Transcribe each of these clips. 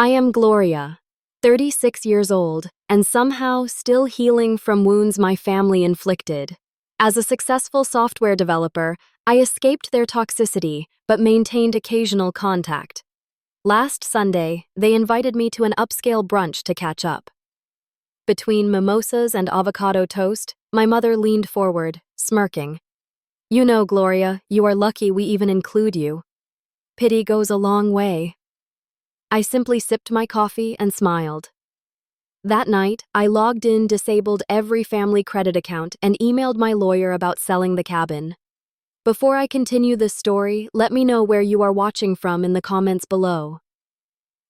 I am Gloria, 36 years old, and somehow still healing from wounds my family inflicted. As a successful software developer, I escaped their toxicity but maintained occasional contact. Last Sunday, they invited me to an upscale brunch to catch up. Between mimosas and avocado toast, my mother leaned forward, smirking. "You know, Gloria, you are lucky we even include you. Pity goes a long way." I simply sipped my coffee and smiled. That night, I logged in, disabled every family credit account, and emailed my lawyer about selling the cabin. Before I continue this story, let me know where you are watching from in the comments below.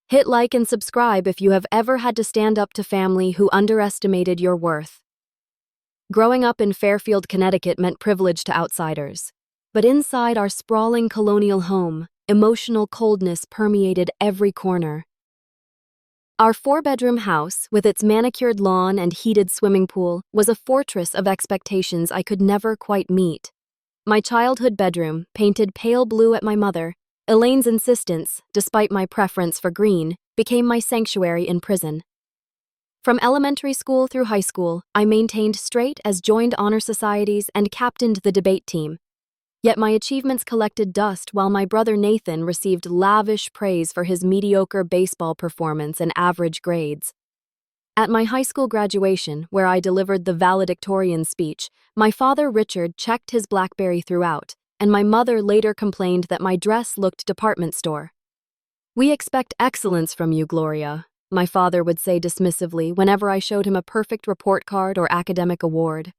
Hit like and subscribe if you have ever had to stand up to family who underestimated your worth. Growing up in Fairfield, Connecticut meant privilege to outsiders. But inside our sprawling colonial home, emotional coldness permeated every corner. Our 4-bedroom house, with its manicured lawn and heated swimming pool, was a fortress of expectations I could never quite meet. My childhood bedroom, painted pale blue at my mother, Elaine's insistence, despite my preference for green, became my sanctuary in prison. From elementary school through high school, I maintained straight as joined honor societies and captained the debate team. Yet my achievements collected dust while my brother Nathan received lavish praise for his mediocre baseball performance and average grades. At my high school graduation, where I delivered the valedictorian speech, my father Richard checked his BlackBerry throughout, and my mother later complained that my dress looked department store. "We expect excellence from you, Gloria," my father would say dismissively whenever I showed him a perfect report card or academic award.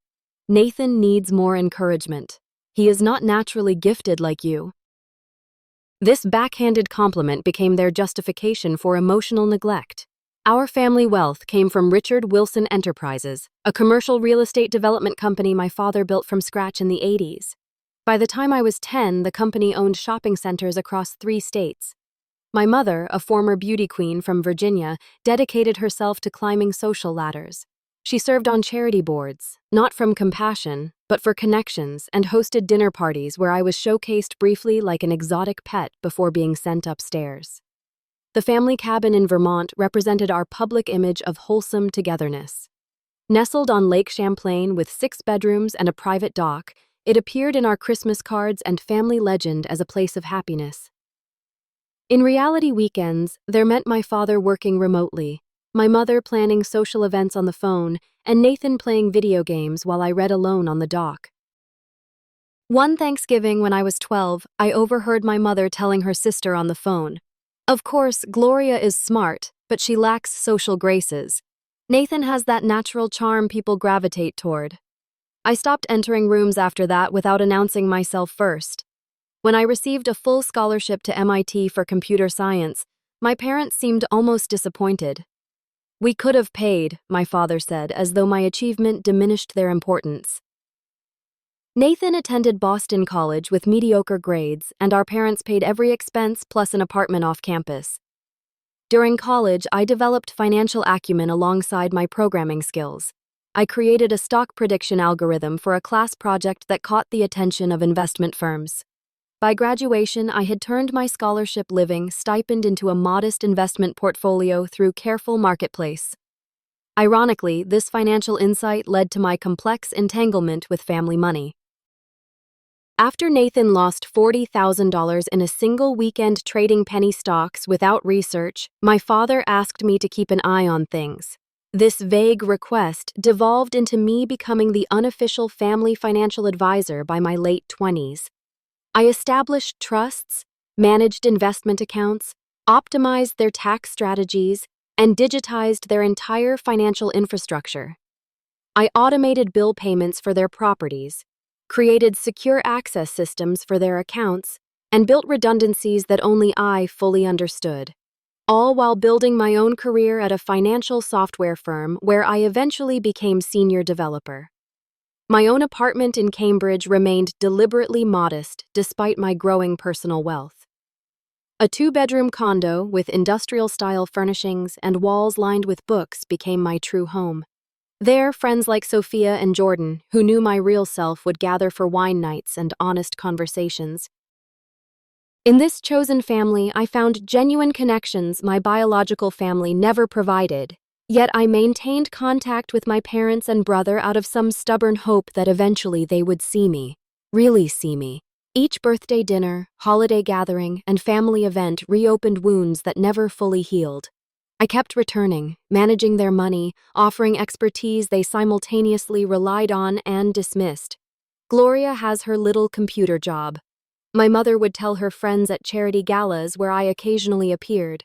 "Nathan needs more encouragement. He is not naturally gifted like you." This backhanded compliment became their justification for emotional neglect. Our family wealth came from Richard Wilson Enterprises, a commercial real estate development company my father built from scratch in the 80s. By the time I was 10, the company owned shopping centers across 3 states. My mother, a former beauty queen from Virginia, dedicated herself to climbing social ladders. She served on charity boards, not from compassion, but for connections, and hosted dinner parties where I was showcased briefly like an exotic pet before being sent upstairs. The family cabin in Vermont represented our public image of wholesome togetherness. Nestled on Lake Champlain with 6 bedrooms and a private dock, it appeared in our Christmas cards and family legend as a place of happiness. In reality, weekends, there meant my father working remotely, my mother planning social events on the phone, and Nathan playing video games while I read alone on the dock. One Thanksgiving when I was 12, I overheard my mother telling her sister on the phone, "Of course, Gloria is smart, but she lacks social graces. Nathan has that natural charm people gravitate toward." I stopped entering rooms after that without announcing myself first. When I received a full scholarship to MIT for computer science, my parents seemed almost disappointed. "We could have paid," my father said, as though my achievement diminished their importance. Nathan attended Boston College with mediocre grades, and our parents paid every expense plus an apartment off campus. During college, I developed financial acumen alongside my programming skills. I created a stock prediction algorithm for a class project that caught the attention of investment firms. By graduation, I had turned my scholarship living stipend into a modest investment portfolio through careful marketplace. Ironically, this financial insight led to my complex entanglement with family money. After Nathan lost $40,000 in a single weekend trading penny stocks without research, my father asked me to keep an eye on things. This vague request devolved into me becoming the unofficial family financial advisor by my late 20s. I established trusts, managed investment accounts, optimized their tax strategies, and digitized their entire financial infrastructure. I automated bill payments for their properties, created secure access systems for their accounts, and built redundancies that only I fully understood, all while building my own career at a financial software firm where I eventually became senior developer. My own apartment in Cambridge remained deliberately modest despite my growing personal wealth. A 2-bedroom condo with industrial-style furnishings and walls lined with books became my true home. There, friends like Sophia and Jordan, who knew my real self, would gather for wine nights and honest conversations. In this chosen family, I found genuine connections my biological family never provided. Yet I maintained contact with my parents and brother out of some stubborn hope that eventually they would see me. Really see me. Each birthday dinner, holiday gathering, and family event reopened wounds that never fully healed. I kept returning, managing their money, offering expertise they simultaneously relied on and dismissed. Gloria has her little computer job. My mother would tell her friends at charity galas where I occasionally appeared.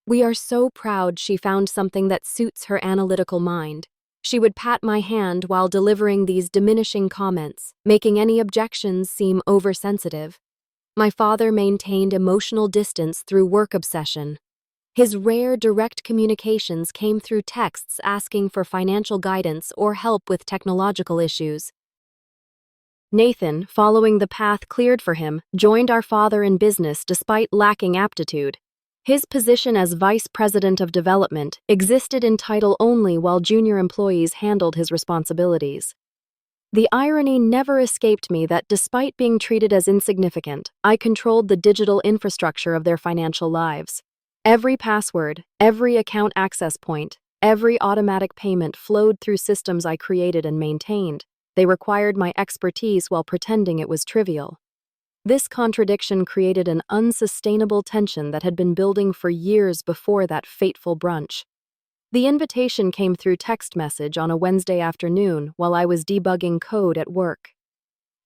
We are so proud she found something that suits her analytical mind. She would pat my hand while delivering these diminishing comments, making any objections seem oversensitive. My father maintained emotional distance through work obsession. His rare direct communications came through texts asking for financial guidance or help with technological issues. Nathan, following the path cleared for him, joined our father in business despite lacking aptitude. His position as Vice President of Development existed in title only while junior employees handled his responsibilities. The irony never escaped me that despite being treated as insignificant, I controlled the digital infrastructure of their financial lives. Every password, every account access point, every automatic payment flowed through systems I created and maintained. They required my expertise while pretending it was trivial. This contradiction created an unsustainable tension that had been building for years before that fateful brunch. The invitation came through text message on a Wednesday afternoon while I was debugging code at work.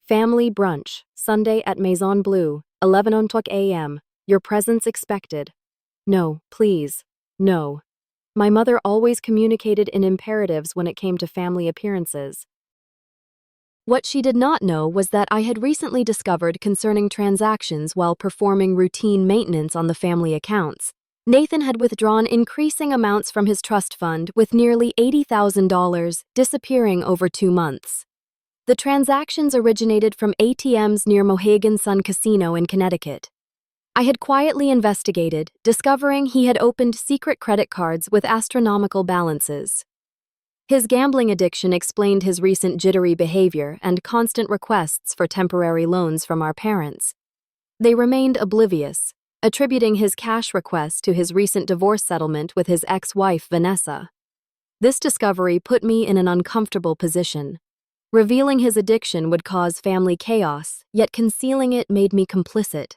Family brunch, Sunday at Maison Bleu, 11:00 a.m. Your presence expected. No, please. No. My mother always communicated in imperatives when it came to family appearances. What she did not know was that I had recently discovered concerning transactions while performing routine maintenance on the family accounts. Nathan had withdrawn increasing amounts from his trust fund, with nearly $80,000 disappearing over 2 months. The transactions originated from ATMs near Mohegan Sun Casino in Connecticut. I had quietly investigated, discovering he had opened secret credit cards with astronomical balances. His gambling addiction explained his recent jittery behavior and constant requests for temporary loans from our parents. They remained oblivious, attributing his cash request to his recent divorce settlement with his ex-wife, Vanessa. This discovery put me in an uncomfortable position. Revealing his addiction would cause family chaos, yet concealing it made me complicit.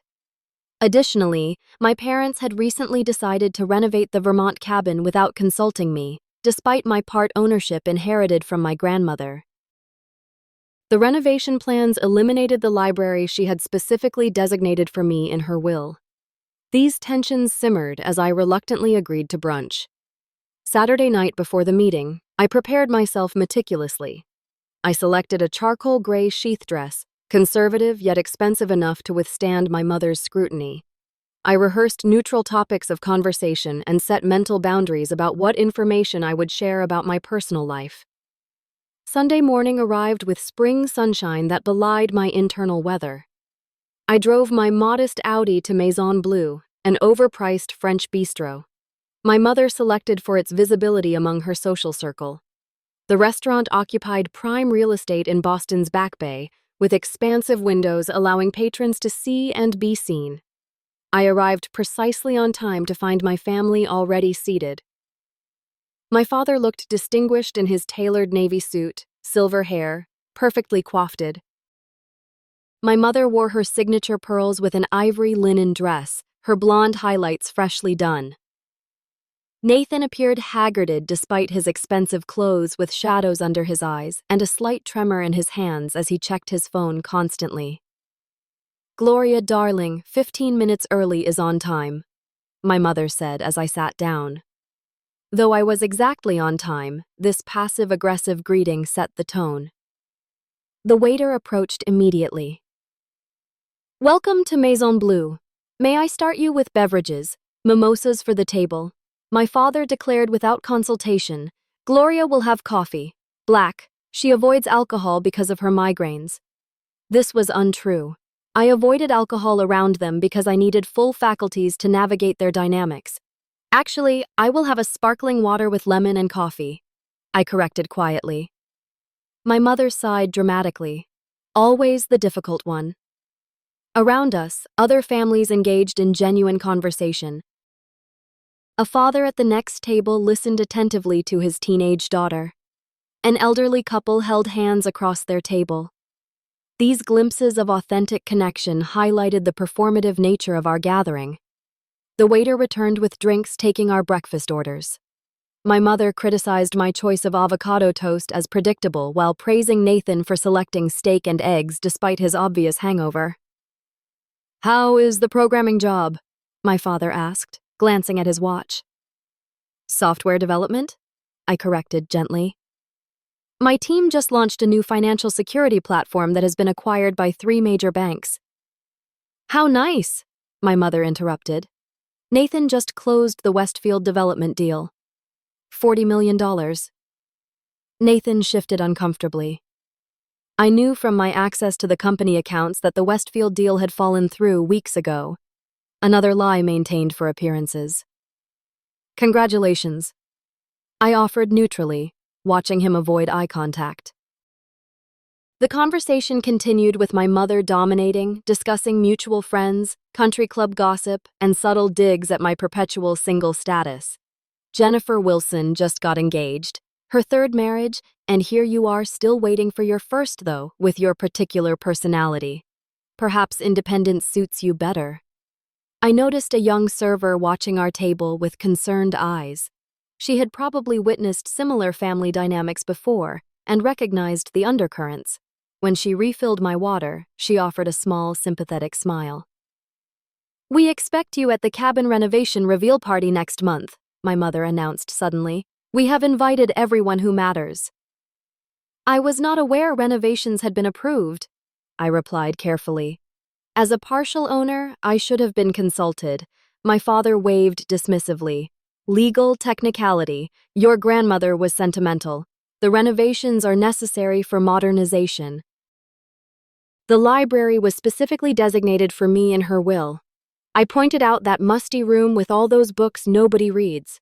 Additionally, my parents had recently decided to renovate the Vermont cabin without consulting me, despite my part ownership inherited from my grandmother. The renovation plans eliminated the library she had specifically designated for me in her will. These tensions simmered as I reluctantly agreed to brunch. Saturday night before the meeting, I prepared myself meticulously. I selected a charcoal gray sheath dress, conservative yet expensive enough to withstand my mother's scrutiny. I rehearsed neutral topics of conversation and set mental boundaries about what information I would share about my personal life. Sunday morning arrived with spring sunshine that belied my internal weather. I drove my modest Audi to Maison Bleu, an overpriced French bistro. My mother selected for its visibility among her social circle. The restaurant occupied prime real estate in Boston's Back Bay, with expansive windows allowing patrons to see and be seen. I arrived precisely on time to find my family already seated. My father looked distinguished in his tailored navy suit, silver hair, perfectly coiffed. My mother wore her signature pearls with an ivory linen dress, her blonde highlights freshly done. Nathan appeared haggarded despite his expensive clothes, with shadows under his eyes and a slight tremor in his hands as he checked his phone constantly. "Gloria, darling, 15 minutes early is on time," my mother said as I sat down. Though I was exactly on time, this passive-aggressive greeting set the tone. The waiter approached immediately. "Welcome to Maison Bleu. May I start you with beverages, mimosas for the table?" My father declared without consultation. "Gloria will have coffee. Black. She avoids alcohol because of her migraines." This was untrue. I avoided alcohol around them because I needed full faculties to navigate their dynamics. "Actually, I will have a sparkling water with lemon and coffee," I corrected quietly. My mother sighed dramatically. Always the difficult one. Around us, other families engaged in genuine conversation. A father at the next table listened attentively to his teenage daughter. An elderly couple held hands across their table. These glimpses of authentic connection highlighted the performative nature of our gathering. The waiter returned with drinks, taking our breakfast orders. My mother criticized my choice of avocado toast as predictable while praising Nathan for selecting steak and eggs despite his obvious hangover. "How is the programming job?" my father asked, glancing at his watch. "Software development?" I corrected gently. "My team just launched a new financial security platform that has been acquired by 3 major banks." "How nice," my mother interrupted. "Nathan just closed the Westfield development deal. $40 million. Nathan shifted uncomfortably. I knew from my access to the company accounts that the Westfield deal had fallen through weeks ago. Another lie maintained for appearances. "Congratulations," I offered neutrally, watching him avoid eye contact. The conversation continued with my mother dominating, discussing mutual friends, country club gossip, and subtle digs at my perpetual single status. Jennifer Wilson just got engaged, her 3rd marriage, and here you are still waiting for your first, though, with your particular personality. Perhaps independence suits you better. I noticed a young server watching our table with concerned eyes. She had probably witnessed similar family dynamics before and recognized the undercurrents. When she refilled my water, she offered a small, sympathetic smile. "We expect you at the cabin renovation reveal party next month," my mother announced suddenly. "We have invited everyone who matters." "I was not aware renovations had been approved," I replied carefully. "As a partial owner, I should have been consulted." My father waved dismissively. "Legal technicality. Your grandmother was sentimental. The renovations are necessary for modernization. The library was specifically designated for me in her will. I pointed out that musty room with all those books nobody reads.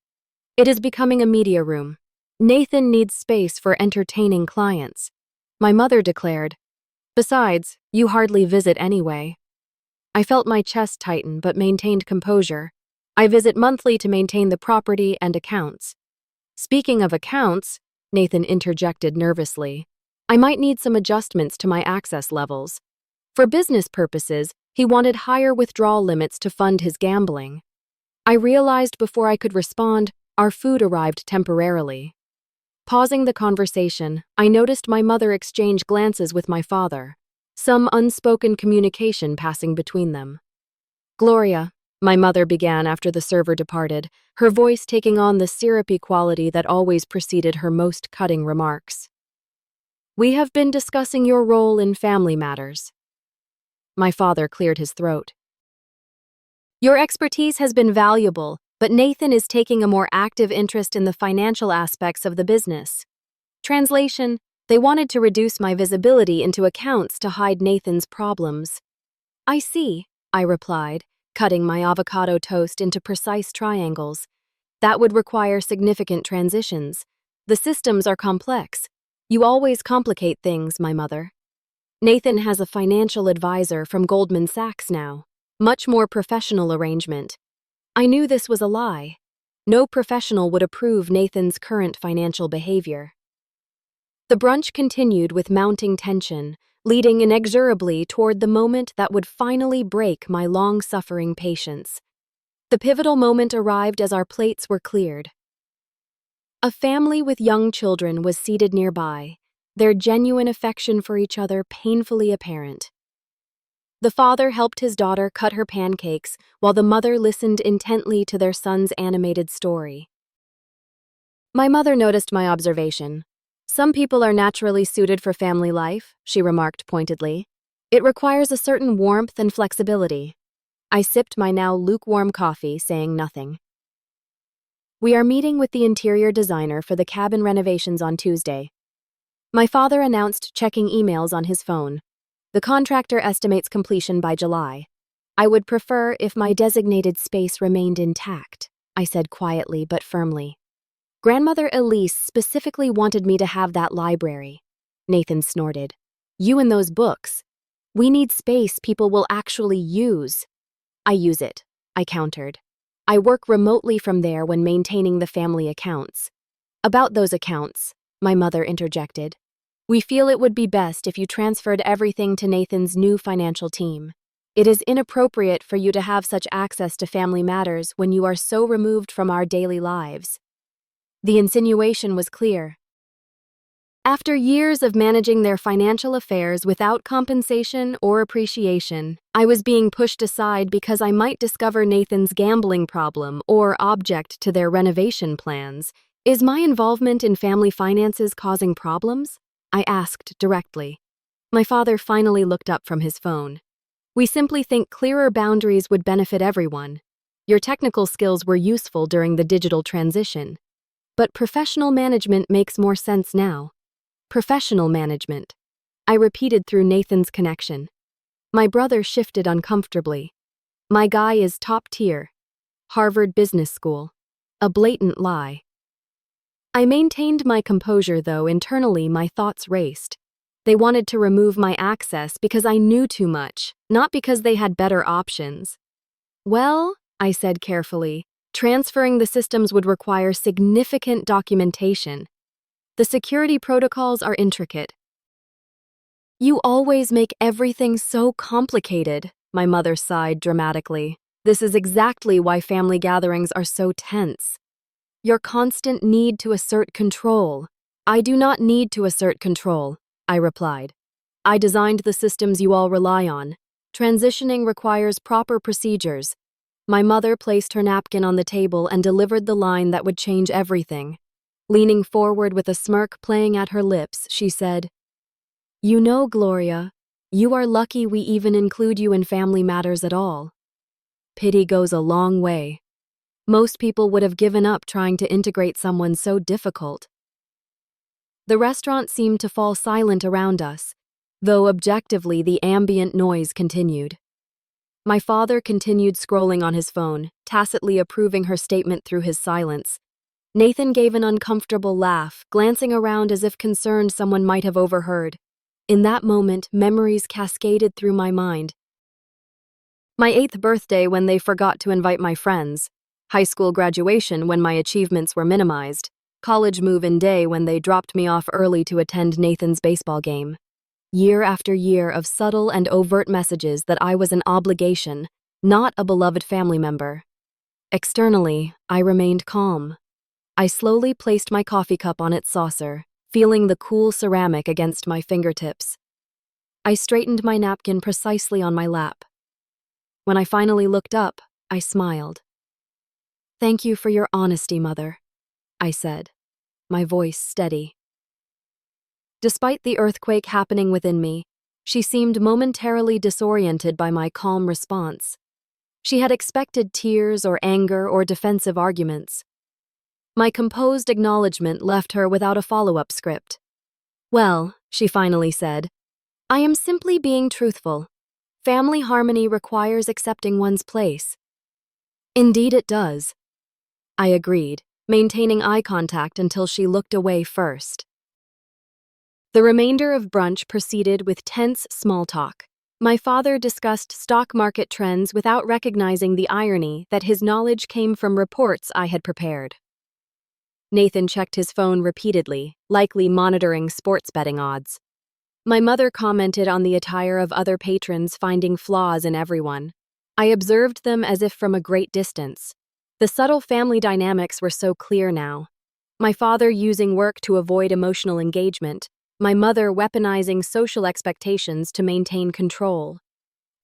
It is becoming a media room. Nathan needs space for entertaining clients," my mother declared. "Besides, you hardly visit anyway." I felt my chest tighten but maintained composure. "I visit monthly to maintain the property and accounts." "Speaking of accounts," Nathan interjected nervously, "I might need some adjustments to my access levels." For business purposes, he wanted higher withdrawal limits to fund his gambling. I realized before I could respond, our food arrived temporarily. Pausing the conversation, I noticed my mother exchange glances with my father, some unspoken communication passing between them. "Gloria," my mother began after the server departed, her voice taking on the syrupy quality that always preceded her most cutting remarks. "We have been discussing your role in family matters." My father cleared his throat. "Your expertise has been valuable, but Nathan is taking a more active interest in the financial aspects of the business." Translation: they wanted to reduce my visibility into accounts to hide Nathan's problems. "I see," I replied, cutting my avocado toast into precise triangles. "That would require significant transitions. The systems are complex. You always complicate things, my mother." "Nathan has a financial advisor from Goldman Sachs now. Much more professional arrangement." I knew this was a lie. No professional would approve Nathan's current financial behavior. The brunch continued with mounting tension, leading inexorably toward the moment that would finally break my long-suffering patience. The pivotal moment arrived as our plates were cleared. A family with young children was seated nearby, their genuine affection for each other painfully apparent. The father helped his daughter cut her pancakes while the mother listened intently to their son's animated story. My mother noticed my observation. "Some people are naturally suited for family life," she remarked pointedly. "It requires a certain warmth and flexibility." I sipped my now lukewarm coffee, saying nothing. "We are meeting with the interior designer for the cabin renovations on Tuesday." My father announced, checking emails on his phone. "The contractor estimates completion by July. I would prefer if my designated space remained intact," I said quietly but firmly. "Grandmother Elise specifically wanted me to have that library." Nathan snorted. "You and those books." We need space people will actually use. I use it, I countered. I work remotely from there when maintaining the family accounts. About those accounts, my mother interjected. We feel it would be best if you transferred everything to Nathan's new financial team. It is inappropriate for you to have such access to family matters when you are so removed from our daily lives. The insinuation was clear. After years of managing their financial affairs without compensation or appreciation, I was being pushed aside because I might discover Nathan's gambling problem or object to their renovation plans. Is my involvement in family finances causing problems? I asked directly. My father finally looked up from his phone. We simply think clearer boundaries would benefit everyone. Your technical skills were useful during the digital transition. But professional management makes more sense now. Professional management. I repeated through Nathan's connection. My brother shifted uncomfortably. My guy is top tier. Harvard Business School. A blatant lie. I maintained my composure, though internally my thoughts raced. They wanted to remove my access because I knew too much, not because they had better options. Well, I said carefully, transferring the systems would require significant documentation. The security protocols are intricate. You always make everything so complicated, my mother sighed dramatically. This is exactly why family gatherings are so tense. Your constant need to assert control. I do not need to assert control, I replied. I designed the systems you all rely on. Transitioning requires proper procedures. My mother placed her napkin on the table and delivered the line that would change everything. Leaning forward with a smirk playing at her lips, she said, "You know, Gloria, you are lucky we even include you in family matters at all. Pity goes a long way. Most people would have given up trying to integrate someone so difficult." The restaurant seemed to fall silent around us, though objectively the ambient noise continued. My father continued scrolling on his phone, tacitly approving her statement through his silence. Nathan gave an uncomfortable laugh, glancing around as if concerned someone might have overheard. In that moment, memories cascaded through my mind. My 8th birthday when they forgot to invite my friends. High school graduation when my achievements were minimized. College move-in day when they dropped me off early to attend Nathan's baseball game. Year after year of subtle and overt messages that I was an obligation, not a beloved family member. Externally, I remained calm. I slowly placed my coffee cup on its saucer, feeling the cool ceramic against my fingertips. I straightened my napkin precisely on my lap. When I finally looked up, I smiled. "Thank you for your honesty, Mother," I said, my voice steady. Despite the earthquake happening within me, she seemed momentarily disoriented by my calm response. She had expected tears or anger or defensive arguments. My composed acknowledgement left her without a follow-up script. "Well," she finally said, "I am simply being truthful. Family harmony requires accepting one's place." "Indeed it does," I agreed, maintaining eye contact until she looked away first. The remainder of brunch proceeded with tense small talk. My father discussed stock market trends without recognizing the irony that his knowledge came from reports I had prepared. Nathan checked his phone repeatedly, likely monitoring sports betting odds. My mother commented on the attire of other patrons, finding flaws in everyone. I observed them as if from a great distance. The subtle family dynamics were so clear now. My father using work to avoid emotional engagement, my mother weaponizing social expectations to maintain control.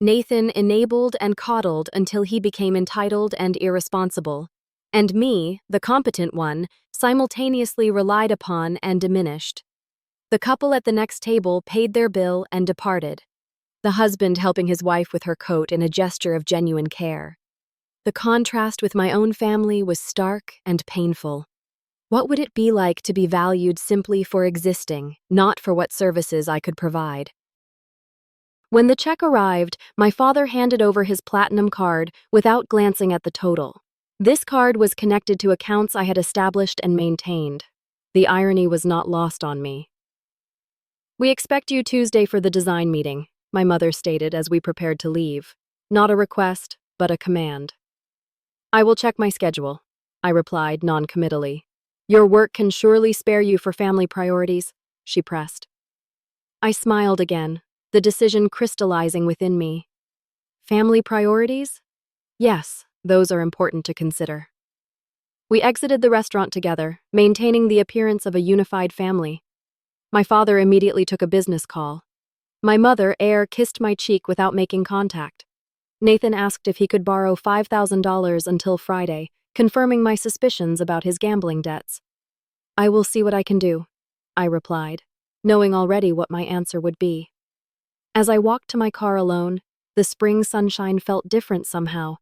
Nathan enabled and coddled until he became entitled and irresponsible. And me, the competent one, simultaneously relied upon and diminished. The couple at the next table paid their bill and departed, the husband helping his wife with her coat in a gesture of genuine care. The contrast with my own family was stark and painful. What would it be like to be valued simply for existing, not for what services I could provide? When the check arrived, my father handed over his platinum card without glancing at the total. This card was connected to accounts I had established and maintained. The irony was not lost on me. "We expect you Tuesday for the design meeting," my mother stated as we prepared to leave. Not a request, but a command. I will check my schedule, I replied non-committally. Your work can surely spare you for family priorities, she pressed. I smiled again, the decision crystallizing within me. Family priorities? Yes, those are important to consider. We exited the restaurant together, maintaining the appearance of a unified family. My father immediately took a business call. My mother, kissed my cheek without making contact. Nathan asked if he could borrow $5,000 until Friday, confirming my suspicions about his gambling debts. I will see what I can do, I replied, knowing already what my answer would be. As I walked to my car alone, the spring sunshine felt different somehow.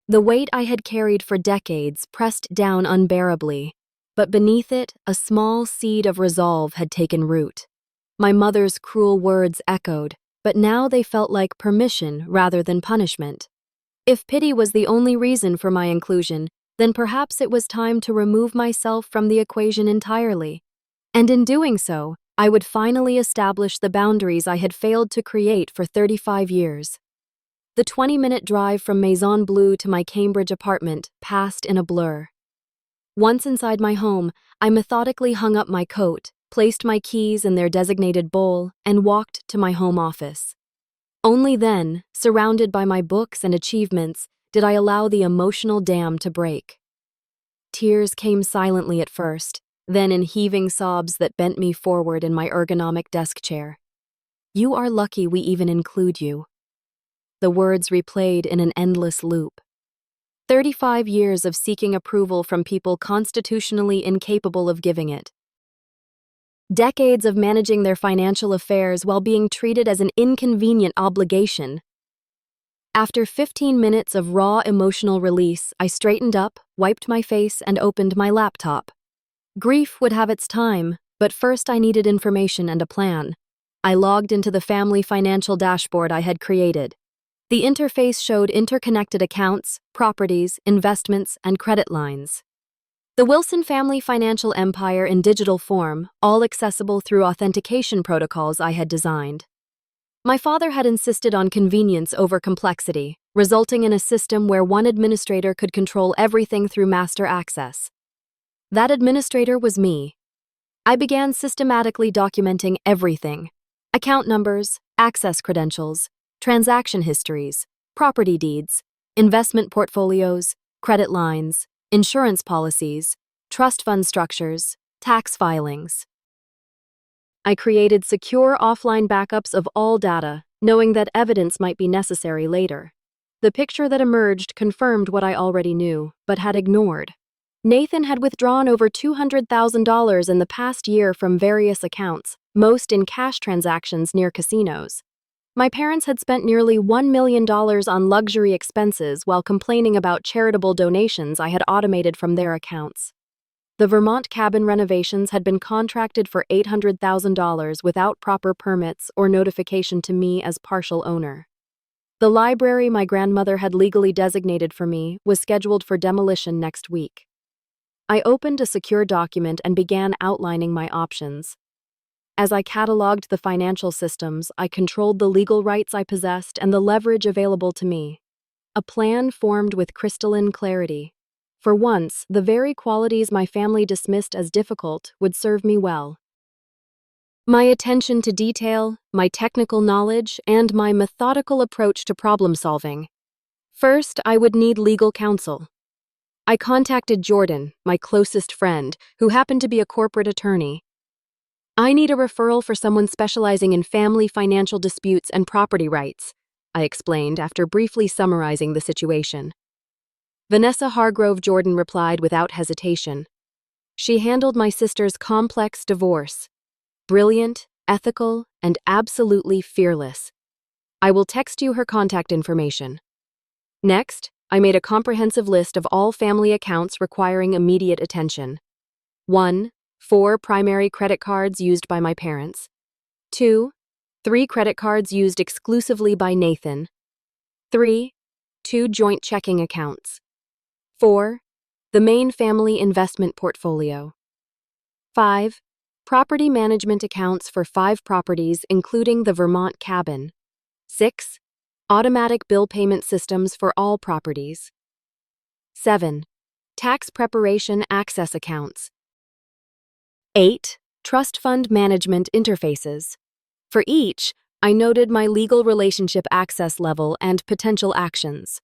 The weight I had carried for decades pressed down unbearably, but beneath it, a small seed of resolve had taken root. My mother's cruel words echoed, but now they felt like permission rather than punishment. If pity was the only reason for my inclusion, then perhaps it was time to remove myself from the equation entirely. And in doing so, I would finally establish the boundaries I had failed to create for 35 years. The 20-minute drive from Maison Bleu to my Cambridge apartment passed in a blur. Once inside my home, I methodically hung up my coat, placed my keys in their designated bowl, and walked to my home office. Only then, surrounded by my books and achievements, did I allow the emotional dam to break. Tears came silently at first, then in heaving sobs that bent me forward in my ergonomic desk chair. You are lucky we even include you. The words replayed in an endless loop. 35 years of seeking approval from people constitutionally incapable of giving it. Decades of managing their financial affairs while being treated as an inconvenient obligation. After 15 minutes of raw emotional release, I straightened up, wiped my face, and opened my laptop. Grief would have its time, but first I needed information and a plan. I logged into the family financial dashboard I had created. The interface showed interconnected accounts, properties, investments, and credit lines. The Wilson family financial empire in digital form, all accessible through authentication protocols I had designed. My father had insisted on convenience over complexity, resulting in a system where one administrator could control everything through master access. That administrator was me. I began systematically documenting everything: account numbers, access credentials, transaction histories, property deeds, investment portfolios, credit lines, insurance policies, trust fund structures, tax filings. I created secure offline backups of all data, knowing that evidence might be necessary later. The picture that emerged confirmed what I already knew, but had ignored. Nathan had withdrawn over $200,000 in the past year from various accounts, most in cash transactions near casinos. My parents had spent nearly $1 million on luxury expenses while complaining about charitable donations I had automated from their accounts. The Vermont cabin renovations had been contracted for $800,000 without proper permits or notification to me as partial owner. The library my grandmother had legally designated for me was scheduled for demolition next week. I opened a secure document and began outlining my options. As I cataloged the financial systems, I controlled the legal rights I possessed and the leverage available to me. A plan formed with crystalline clarity. For once, the very qualities my family dismissed as difficult would serve me well. My attention to detail, my technical knowledge, and my methodical approach to problem solving. First, I would need legal counsel. I contacted Jordan, my closest friend, who happened to be a corporate attorney. I need a referral for someone specializing in family financial disputes and property rights, I explained after briefly summarizing the situation. Vanessa Hargrove Jordan replied without hesitation. She handled my sister's complex divorce. Brilliant, ethical, and absolutely fearless. I will text you her contact information. Next, I made a comprehensive list of all family accounts requiring immediate attention. 1. 4 primary credit cards used by my parents. 2. 3 credit cards used exclusively by Nathan. 3. 2 joint checking accounts. 4. The main family investment portfolio. 5. property management accounts for 5 properties including the Vermont cabin. 6. Automatic bill payment systems for all properties. 7. Tax preparation access accounts. 8. Trust fund management interfaces. For each, I noted my legal relationship access level and potential actions.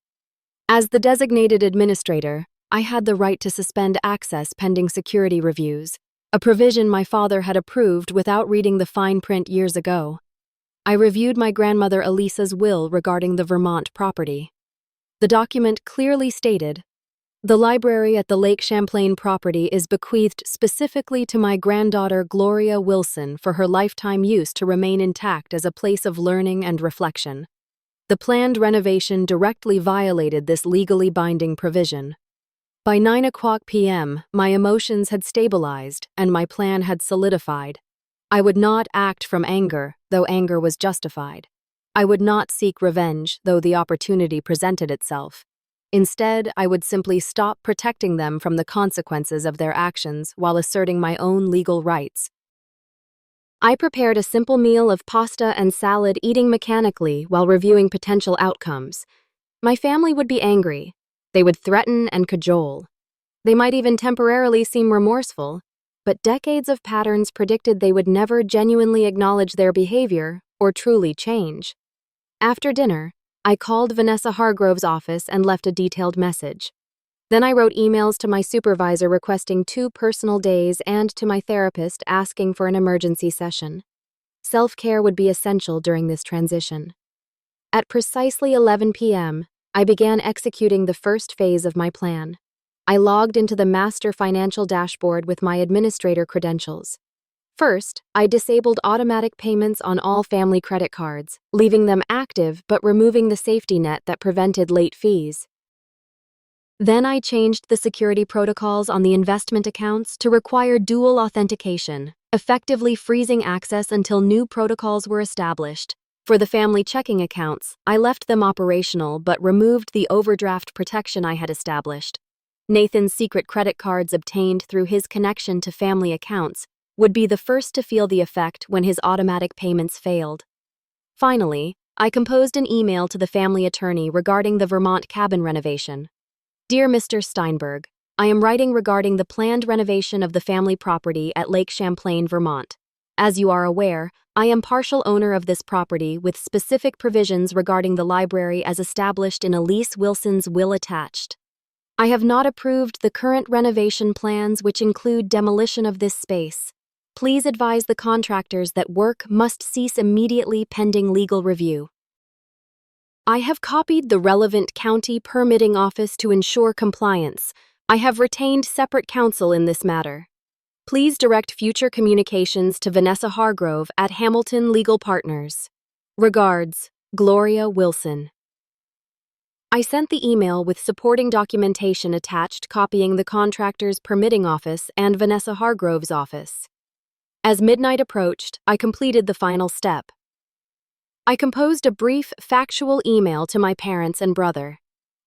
As the designated administrator, I had the right to suspend access pending security reviews, a provision my father had approved without reading the fine print years ago. I reviewed my grandmother Elisa's will regarding the Vermont property. The document clearly stated, "The library at the Lake Champlain property is bequeathed specifically to my granddaughter Gloria Wilson for her lifetime use to remain intact as a place of learning and reflection." The planned renovation directly violated this legally binding provision. By 9:00 p.m., my emotions had stabilized and my plan had solidified. I would not act from anger, though anger was justified. I would not seek revenge, though the opportunity presented itself. Instead, I would simply stop protecting them from the consequences of their actions while asserting my own legal rights. I prepared a simple meal of pasta and salad, eating mechanically while reviewing potential outcomes. My family would be angry. They would threaten and cajole. They might even temporarily seem remorseful, but decades of patterns predicted they would never genuinely acknowledge their behavior or truly change. After dinner, I called Vanessa Hargrove's office and left a detailed message. Then I wrote emails to my supervisor requesting 2 personal days and to my therapist asking for an emergency session. Self-care would be essential during this transition. At precisely 11 p.m., I began executing the first phase of my plan. I logged into the master financial dashboard with my administrator credentials. First, I disabled automatic payments on all family credit cards, leaving them active but removing the safety net that prevented late fees. Then I changed the security protocols on the investment accounts to require dual authentication, effectively freezing access until new protocols were established. For the family checking accounts, I left them operational but removed the overdraft protection I had established. Nathan's secret credit cards obtained through his connection to family accounts would be the first to feel the effect when his automatic payments failed. Finally, I composed an email to the family attorney regarding the Vermont cabin renovation. Dear Mr. Steinberg, I am writing regarding the planned renovation of the family property at Lake Champlain, Vermont. As you are aware, I am partial owner of this property with specific provisions regarding the library as established in Elise Wilson's will attached. I have not approved the current renovation plans, which include demolition of this space. Please advise the contractors that work must cease immediately pending legal review. I have copied the relevant county permitting office to ensure compliance. I have retained separate counsel in this matter. Please direct future communications to Vanessa Hargrove at Hamilton Legal Partners. Regards, Gloria Wilson. I sent the email with supporting documentation attached, copying the contractor's permitting office and Vanessa Hargrove's office. As midnight approached, I completed the final step. I composed a brief, factual email to my parents and brother.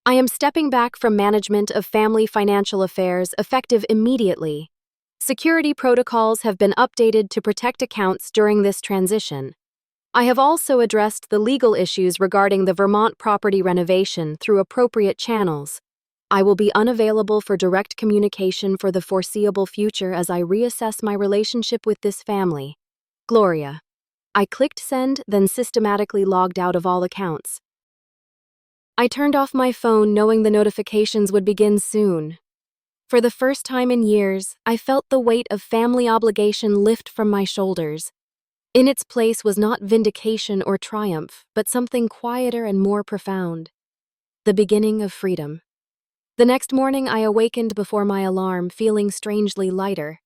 I am stepping back from management of family financial affairs effective immediately. Security protocols have been updated to protect accounts during this transition. I have also addressed the legal issues regarding the Vermont property renovation through appropriate channels. I will be unavailable for direct communication for the foreseeable future as I reassess my relationship with this family. Gloria. I clicked send, then systematically logged out of all accounts. I turned off my phone knowing the notifications would begin soon. For the first time in years, I felt the weight of family obligation lift from my shoulders. In its place was not vindication or triumph, but something quieter and more profound. The beginning of freedom. The next morning, I awakened before my alarm, feeling strangely lighter.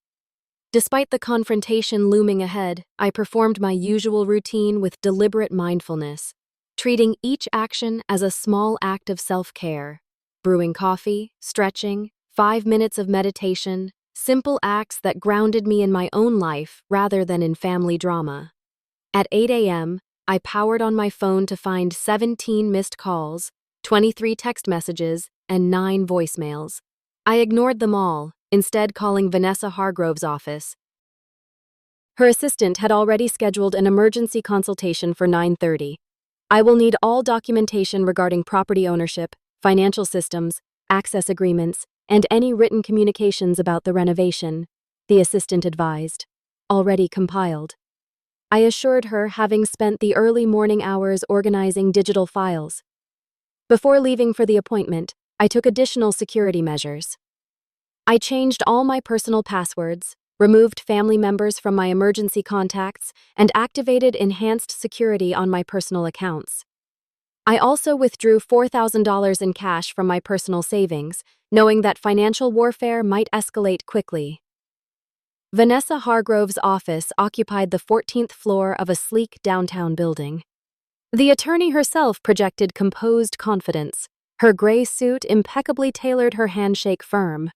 Despite the confrontation looming ahead, I performed my usual routine with deliberate mindfulness, treating each action as a small act of self-care. Brewing coffee, stretching, 5 minutes of meditation, simple acts that grounded me in my own life rather than in family drama. At 8 a.m., I powered on my phone to find 17 missed calls, 23 text messages, and 9 voicemails. I ignored them all, instead calling Vanessa Hargrove's office. Her assistant had already scheduled an emergency consultation for 9:30. I will need all documentation regarding property ownership, financial systems, access agreements, and any written communications about the renovation, the assistant advised. Already compiled. I assured her, having spent the early morning hours organizing digital files. Before leaving for the appointment, I took additional security measures. I changed all my personal passwords, removed family members from my emergency contacts, and activated enhanced security on my personal accounts. I also withdrew $4,000 in cash from my personal savings, knowing that financial warfare might escalate quickly. Vanessa Hargrove's office occupied the 14th floor of a sleek downtown building. The attorney herself projected composed confidence. Her gray suit impeccably tailored her handshake firm.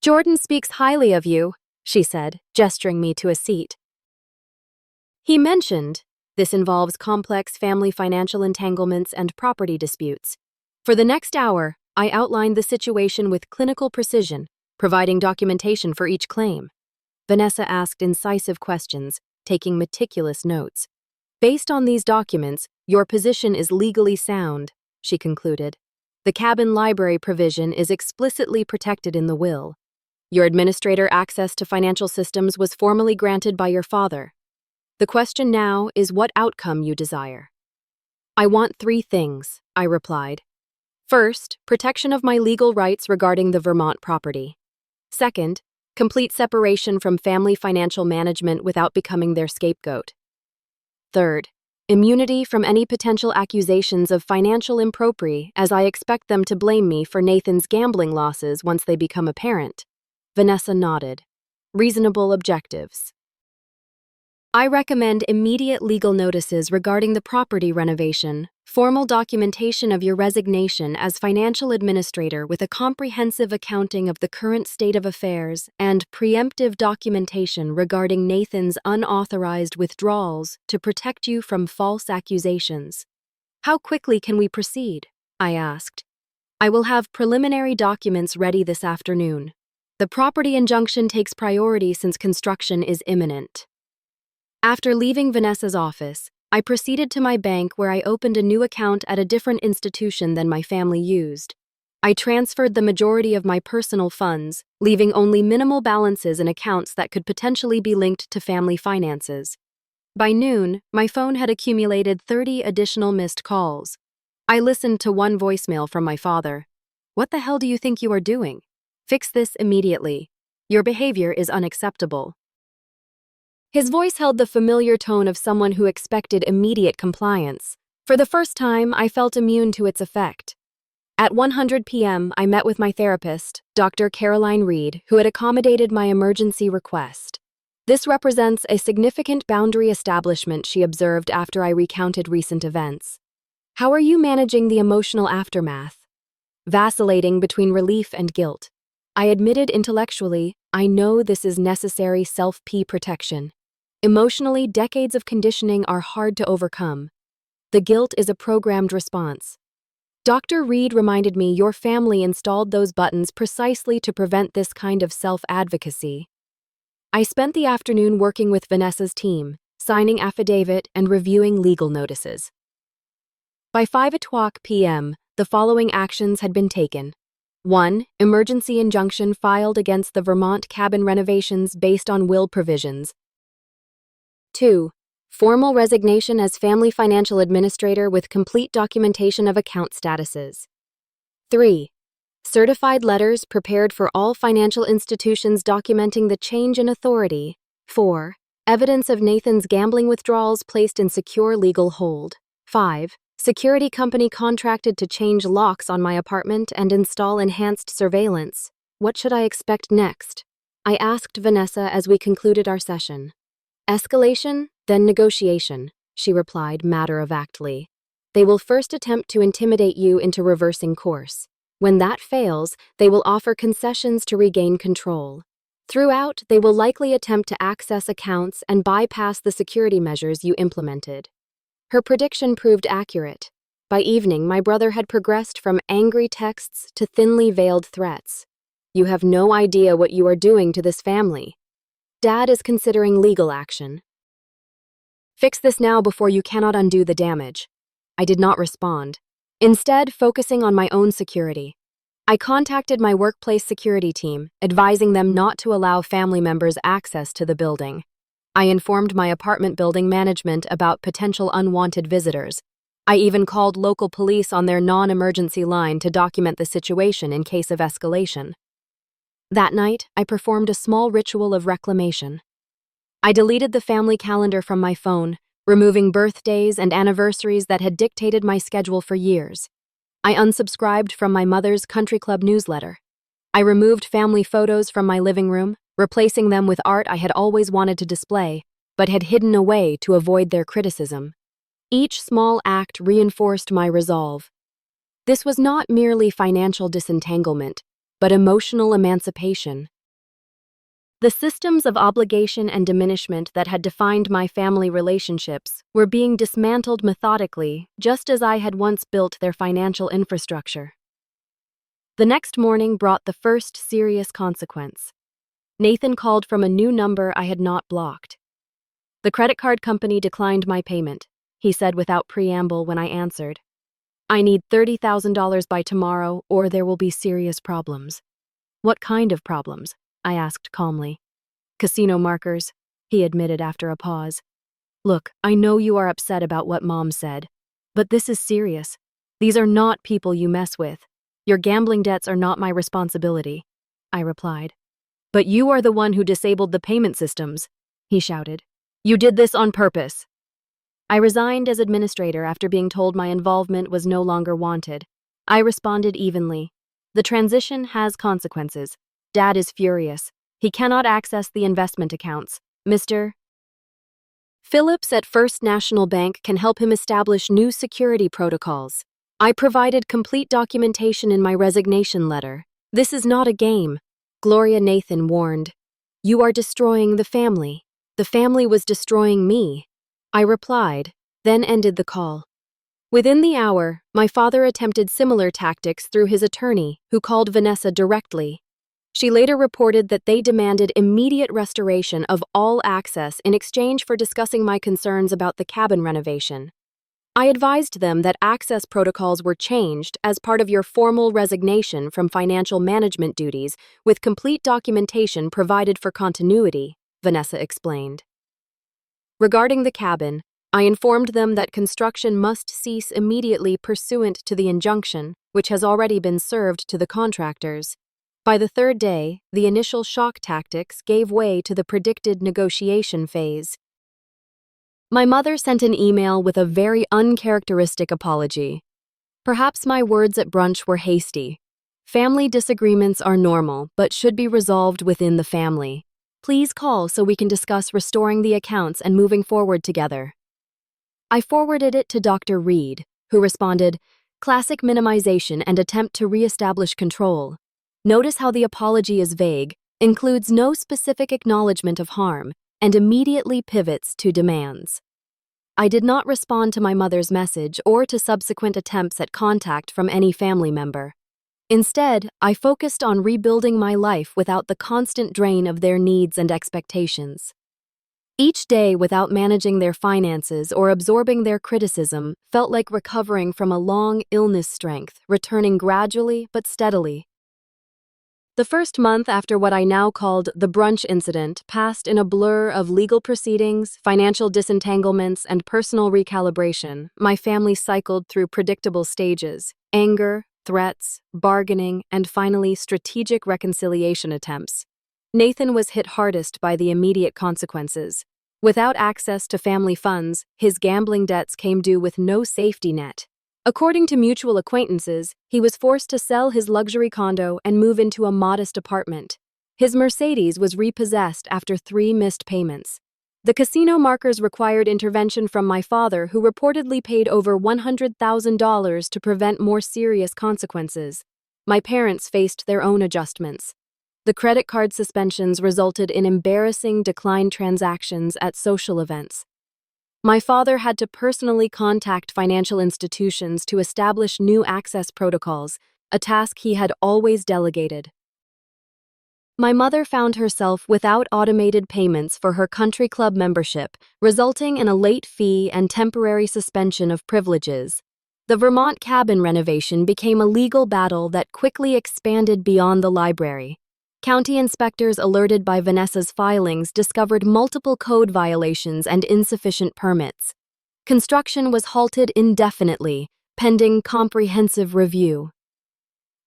"Jordan speaks highly of you," she said, gesturing me to a seat. "He mentioned this involves complex family financial entanglements and property disputes. For the next hour, I outlined the situation with clinical precision, providing documentation for each claim." Vanessa asked incisive questions, taking meticulous notes. "Based on these documents, your position is legally sound," she concluded. "The cabin library provision is explicitly protected in the will. Your administrator access to financial systems was formally granted by your father. The question now is what outcome you desire." "I want 3 things," I replied. "First, protection of my legal rights regarding the Vermont property. Second, complete separation from family financial management without becoming their scapegoat. Third, immunity from any potential accusations of financial impropriety, as I expect them to blame me for Nathan's gambling losses once they become apparent." Vanessa nodded. "Reasonable objectives. I recommend immediate legal notices regarding the property renovation, formal documentation of your resignation as financial administrator with a comprehensive accounting of the current state of affairs, and preemptive documentation regarding Nathan's unauthorized withdrawals to protect you from false accusations." "How quickly can we proceed?" I asked. "I will have preliminary documents ready this afternoon. The property injunction takes priority since construction is imminent." After leaving Vanessa's office, I proceeded to my bank where I opened a new account at a different institution than my family used. I transferred the majority of my personal funds, leaving only minimal balances in accounts that could potentially be linked to family finances. By noon, my phone had accumulated 30 additional missed calls. I listened to one voicemail from my father. "What the hell do you think you are doing? Fix this immediately. Your behavior is unacceptable." His voice held the familiar tone of someone who expected immediate compliance. For the first time, I felt immune to its effect. At 1:00 p.m., I met with my therapist, Dr. Caroline Reed, who had accommodated my emergency request. "This represents a significant boundary establishment," she observed after I recounted recent events. "How are you managing the emotional aftermath?" "Vacillating between relief and guilt. I admitted intellectually, I know this is necessary self-P protection. Emotionally, decades of conditioning are hard to overcome. The guilt is a programmed response." Dr. Reed reminded me your family installed those buttons precisely to prevent this kind of self-advocacy. I spent the afternoon working with Vanessa's team, signing affidavit and reviewing legal notices. By 5:00 p.m., the following actions had been taken. 1. Emergency injunction filed against the Vermont cabin renovations based on will provisions. 2. Formal resignation as family financial administrator with complete documentation of account statuses. 3. Certified letters prepared for all financial institutions documenting the change in authority. 4. Evidence of Nathan's gambling withdrawals placed in secure legal hold. 5. Security company contracted to change locks on my apartment and install enhanced surveillance. What should I expect next? I asked Vanessa as we concluded our session. "Escalation, then negotiation," she replied matter-of-factly. "They will first attempt to intimidate you into reversing course. When that fails, they will offer concessions to regain control. Throughout, they will likely attempt to access accounts and bypass the security measures you implemented." Her prediction proved accurate. By evening, my brother had progressed from angry texts to thinly veiled threats. "You have no idea what you are doing to this family." Dad is considering legal action. Fix this now before you cannot undo the damage. I did not respond, instead focusing on my own security. I contacted my workplace security team, advising them not to allow family members access to the building. I informed my apartment building management about potential unwanted visitors. I even called local police on their non-emergency line to document the situation in case of escalation. That night, I performed a small ritual of reclamation. I deleted the family calendar from my phone, removing birthdays and anniversaries that had dictated my schedule for years. I unsubscribed from my mother's country club newsletter. I removed family photos from my living room, replacing them with art I had always wanted to display, but had hidden away to avoid their criticism. Each small act reinforced my resolve. This was not merely financial disentanglement, but emotional emancipation. The systems of obligation and diminishment that had defined my family relationships were being dismantled methodically, just as I had once built their financial infrastructure. The next morning brought the first serious consequence. Nathan called from a new number I had not blocked. The credit card company declined my payment, he said without preamble when I answered. I need $30,000 by tomorrow, or there will be serious problems. What kind of problems? I asked calmly. Casino markers, he admitted after a pause. Look, I know you are upset about what Mom said, but this is serious. These are not people you mess with. Your gambling debts are not my responsibility, I replied. But you are the one who disabled the payment systems, he shouted. You did this on purpose. I resigned as administrator after being told my involvement was no longer wanted. I responded evenly. The transition has consequences. Dad is furious. He cannot access the investment accounts. Mr. Phillips at First National Bank can help him establish new security protocols. I provided complete documentation in my resignation letter. This is not a game, Gloria Nathan warned. You are destroying the family. The family was destroying me. I replied, then ended the call. Within the hour, my father attempted similar tactics through his attorney, who called Vanessa directly. She later reported that they demanded immediate restoration of all access in exchange for discussing my concerns about the cabin renovation. I advised them that access protocols were changed as part of your formal resignation from financial management duties, with complete documentation provided for continuity, Vanessa explained. Regarding the cabin, I informed them that construction must cease immediately pursuant to the injunction, which has already been served to the contractors. By the third day, the initial shock tactics gave way to the predicted negotiation phase. My mother sent an email with a very uncharacteristic apology. Perhaps my words at brunch were hasty. Family disagreements are normal, but should be resolved within the family. Please call so we can discuss restoring the accounts and moving forward together. I forwarded it to Dr. Reed, who responded, classic minimization and attempt to reestablish control. Notice how the apology is vague, includes no specific acknowledgement of harm, and immediately pivots to demands. I did not respond to my mother's message or to subsequent attempts at contact from any family member. Instead, I focused on rebuilding my life without the constant drain of their needs and expectations. Each day without managing their finances or absorbing their criticism felt like recovering from a long illness strength, returning gradually but steadily. The first month after what I now called the brunch incident passed in a blur of legal proceedings, financial disentanglements, and personal recalibration. My family cycled through predictable stages: anger, threats, bargaining, and finally strategic reconciliation attempts. Nathan was hit hardest by the immediate consequences. Without access to family funds, his gambling debts came due with no safety net. According to mutual acquaintances, he was forced to sell his luxury condo and move into a modest apartment. His Mercedes was repossessed after 3 missed payments. The casino markers required intervention from my father, who reportedly paid over $100,000 to prevent more serious consequences. My parents faced their own adjustments. The credit card suspensions resulted in embarrassing declined transactions at social events. My father had to personally contact financial institutions to establish new access protocols, a task he had always delegated. My mother found herself without automated payments for her country club membership, resulting in a late fee and temporary suspension of privileges. The Vermont cabin renovation became a legal battle that quickly expanded beyond the library. County inspectors alerted by Vanessa's filings discovered multiple code violations and insufficient permits. Construction was halted indefinitely, pending comprehensive review.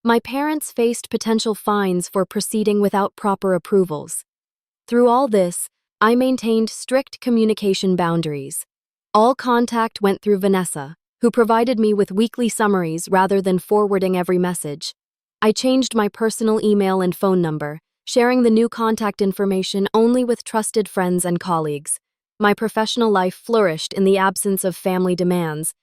My parents faced potential fines for proceeding without proper approvals. Through all this, I maintained strict communication boundaries. All contact went through Vanessa, who provided me with weekly summaries rather than forwarding every message. I changed my personal email and phone number, sharing the new contact information only with trusted friends and colleagues. My professional life flourished in the absence of family demands.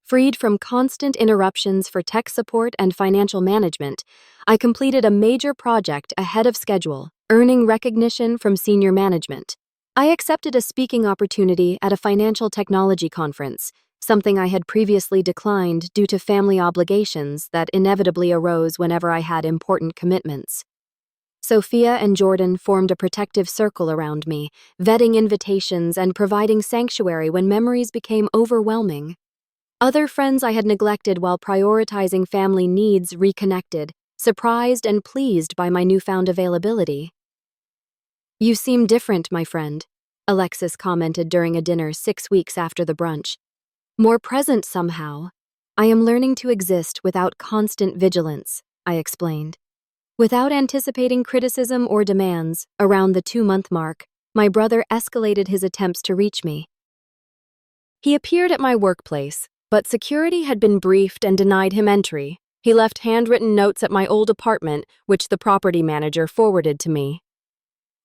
Freed from constant interruptions for tech support and financial management, I completed a major project ahead of schedule, earning recognition from senior management. I accepted a speaking opportunity at a financial technology conference, something I had previously declined due to family obligations that inevitably arose whenever I had important commitments. Sophia and Jordan formed a protective circle around me, vetting invitations and providing sanctuary when memories became overwhelming. Other friends I had neglected while prioritizing family needs reconnected, surprised and pleased by my newfound availability. "You seem different, my friend," Alexis commented during a dinner 6 weeks after the brunch. "More present somehow. I am learning to exist without constant vigilance," I explained. Without anticipating criticism or demands, around the 2-month mark, my brother escalated his attempts to reach me. He appeared at my workplace, but security had been briefed and denied him entry. He left handwritten notes at my old apartment, which the property manager forwarded to me.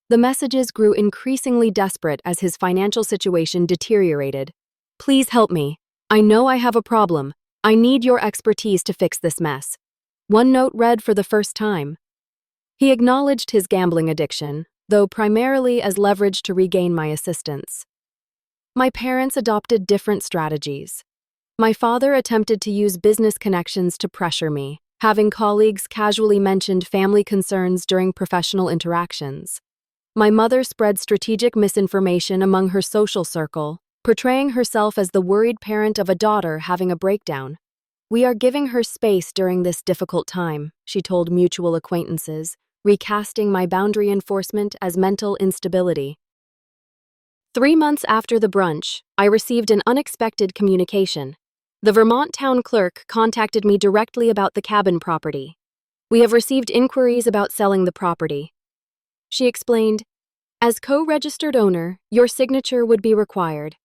The messages grew increasingly desperate as his financial situation deteriorated. "Please help me. I know I have a problem. I need your expertise to fix this mess." One note read for the first time. He acknowledged his gambling addiction, though primarily as leverage to regain my assistance. My parents adopted different strategies. My father attempted to use business connections to pressure me, having colleagues casually mentioned family concerns during professional interactions. My mother spread strategic misinformation among her social circle, portraying herself as the worried parent of a daughter having a breakdown. "We are giving her space during this difficult time," she told mutual acquaintances, recasting my boundary enforcement as mental instability. 3 months after the brunch, I received an unexpected communication. The Vermont town clerk contacted me directly about the cabin property. "We have received inquiries about selling the property," she explained. "As co-registered owner, your signature would be required.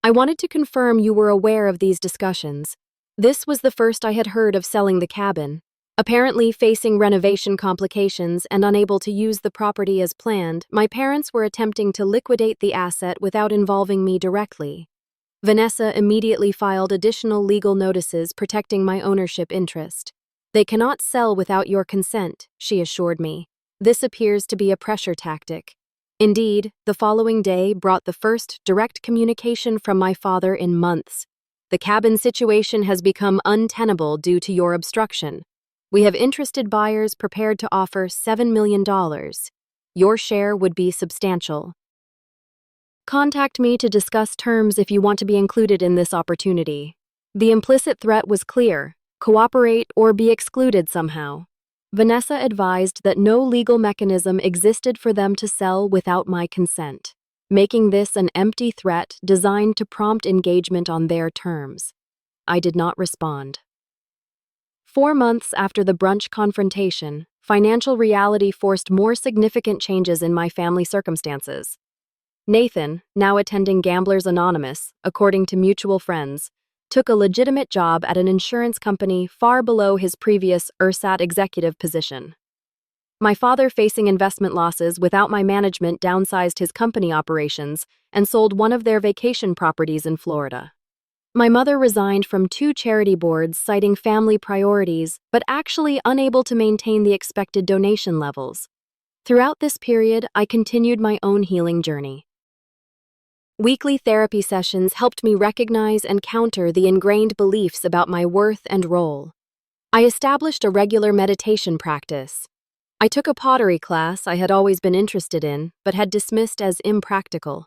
I wanted to confirm you were aware of these discussions." This was the first I had heard of selling the cabin. Apparently facing renovation complications and unable to use the property as planned, my parents were attempting to liquidate the asset without involving me directly. Vanessa immediately filed additional legal notices protecting my ownership interest. "They cannot sell without your consent," she assured me. This appears to be a pressure tactic. Indeed, the following day brought the first direct communication from my father in months. "The cabin situation has become untenable due to your obstruction. We have interested buyers prepared to offer $7 million. Your share would be substantial. Contact me to discuss terms if you want to be included in this opportunity." The implicit threat was clear: cooperate or be excluded somehow. Vanessa advised that no legal mechanism existed for them to sell without my consent, making this an empty threat designed to prompt engagement on their terms. I did not respond. 4 months after the brunch confrontation, financial reality forced more significant changes in my family circumstances. Nathan, now attending Gamblers Anonymous, according to mutual friends, took a legitimate job at an insurance company far below his previous URSAT executive position. My father, facing investment losses without my management, downsized his company operations and sold one of their vacation properties in Florida. My mother resigned from 2 charity boards citing family priorities, but actually unable to maintain the expected donation levels. Throughout this period, I continued my own healing journey. Weekly therapy sessions helped me recognize and counter the ingrained beliefs about my worth and role. I established a regular meditation practice. I took a pottery class I had always been interested in, but had dismissed as impractical.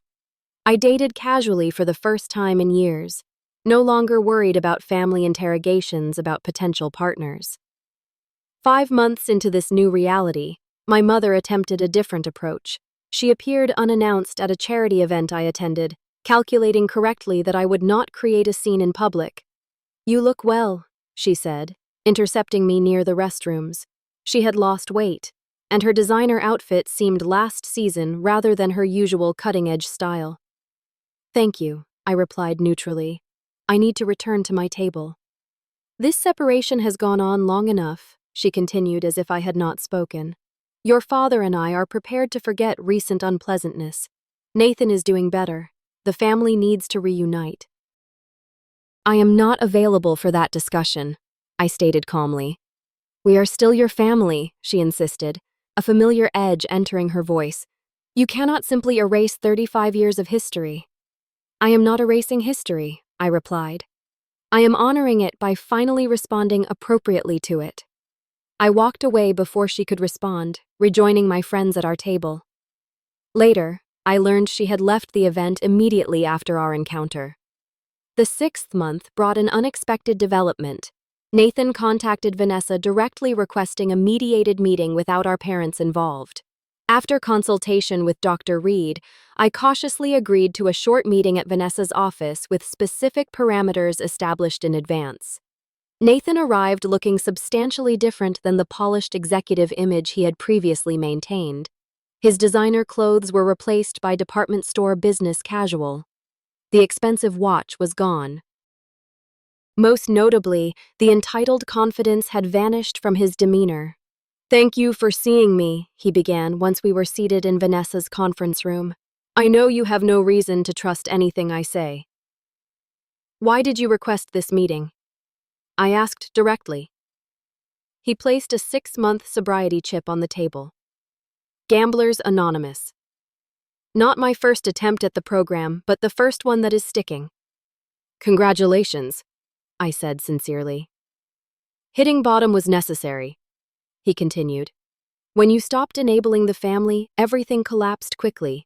I dated casually for the first time in years, no longer worried about family interrogations about potential partners. 5 months into this new reality, my mother attempted a different approach. She appeared unannounced at a charity event I attended, calculating correctly that I would not create a scene in public. "You look well," she said, intercepting me near the restrooms. She had lost weight, and her designer outfit seemed last season rather than her usual cutting-edge style. "Thank you," I replied neutrally. "I need to return to my table." "This separation has gone on long enough," she continued as if I had not spoken. "Your father and I are prepared to forget recent unpleasantness. Nathan is doing better. The family needs to reunite." "I am not available for that discussion," I stated calmly. "We are still your family," she insisted, a familiar edge entering her voice. "You cannot simply erase 35 years of history." "I am not erasing history," I replied. "I am honoring it by finally responding appropriately to it." I walked away before she could respond, rejoining my friends at our table. Later, I learned she had left the event immediately after our encounter. The 6th month brought an unexpected development. Nathan contacted Vanessa directly requesting a mediated meeting without our parents involved. After consultation with Dr. Reed, I cautiously agreed to a short meeting at Vanessa's office with specific parameters established in advance. Nathan arrived looking substantially different than the polished executive image he had previously maintained. His designer clothes were replaced by department store business casual. The expensive watch was gone. Most notably, the entitled confidence had vanished from his demeanor. "Thank you for seeing me," he began once we were seated in Vanessa's conference room. "I know you have no reason to trust anything I say." "Why did you request this meeting?" I asked directly. He placed a 6-month sobriety chip on the table. Gamblers Anonymous. "Not my first attempt at the program, but the first one that is sticking." "Congratulations," I said sincerely. "Hitting bottom was necessary," he continued. "When you stopped enabling the family, everything collapsed quickly.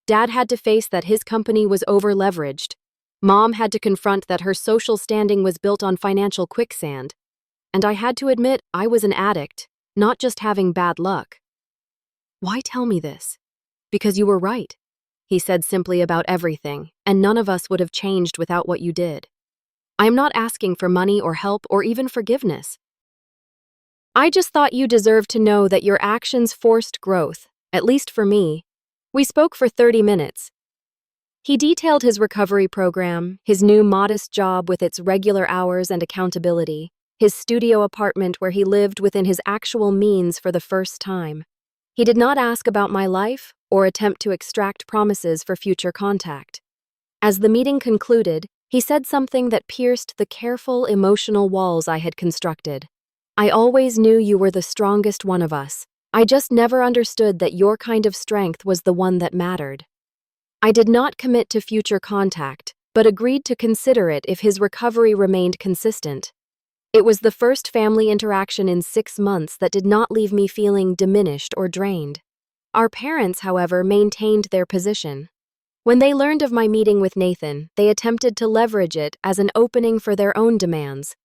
Dad had to face that his company was over-leveraged. Mom had to confront that her social standing was built on financial quicksand. And I had to admit I was an addict, not just having bad luck." "Why tell me this?" "Because you were right," he said simply about everything, "and none of us would have changed without what you did. I am not asking for money or help or even forgiveness. I just thought you deserved to know that your actions forced growth, at least for me." We spoke for 30 minutes. He detailed his recovery program, his new modest job with its regular hours and accountability, his studio apartment where he lived within his actual means for the first time. He did not ask about my life or attempt to extract promises for future contact. As the meeting concluded, he said something that pierced the careful, emotional walls I had constructed. "I always knew you were the strongest one of us. I just never understood that your kind of strength was the one that mattered." I did not commit to future contact, but agreed to consider it if his recovery remained consistent. It was the first family interaction in 6 months that did not leave me feeling diminished or drained. Our parents, however, maintained their position. When they learned of my meeting with Nathan, they attempted to leverage it as an opening for their own demands.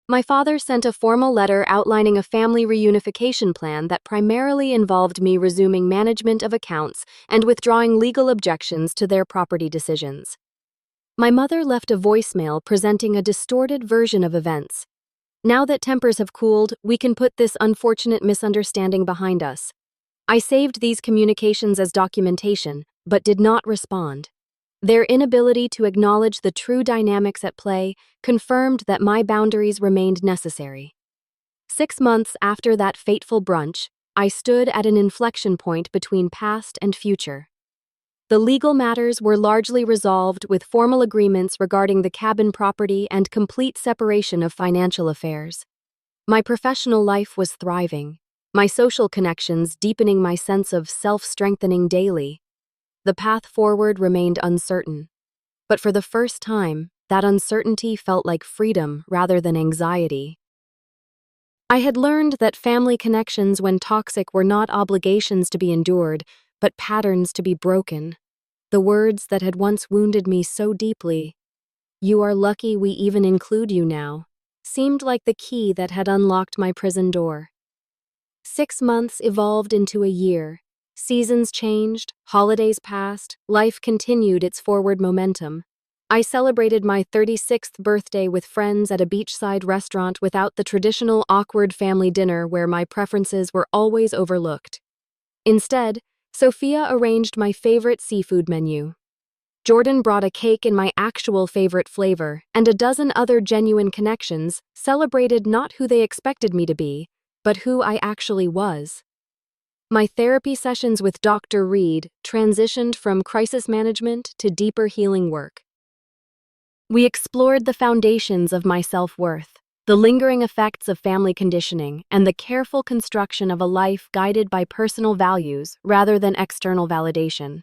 My father sent a formal letter outlining a family reunification plan that primarily involved me resuming management of accounts and withdrawing legal objections to their property decisions. My mother left a voicemail presenting a distorted version of events. "Now that tempers have cooled, we can put this unfortunate misunderstanding behind us." I saved these communications as documentation, but did not respond. Their inability to acknowledge the true dynamics at play confirmed that my boundaries remained necessary. 6 months after that fateful brunch, I stood at an inflection point between past and future. The legal matters were largely resolved with formal agreements regarding the cabin property and complete separation of financial affairs. My professional life was thriving, my social connections deepening my sense of self-strengthening daily. The path forward remained uncertain, but for the first time, that uncertainty felt like freedom rather than anxiety. I had learned that family connections, when toxic, were not obligations to be endured, but patterns to be broken. The words that had once wounded me so deeply, "You are lucky we even include you now," seemed like the key that had unlocked my prison door. 6 months evolved into a year. Seasons changed, holidays passed, life continued its forward momentum. I celebrated my 36th birthday with friends at a beachside restaurant without the traditional awkward family dinner where my preferences were always overlooked. Instead, Sophia arranged my favorite seafood menu. Jordan brought a cake in my actual favorite flavor, and a dozen other genuine connections celebrated not who they expected me to be, but who I actually was. My therapy sessions with Dr. Reed transitioned from crisis management to deeper healing work. We explored the foundations of my self-worth, the lingering effects of family conditioning, and the careful construction of a life guided by personal values rather than external validation.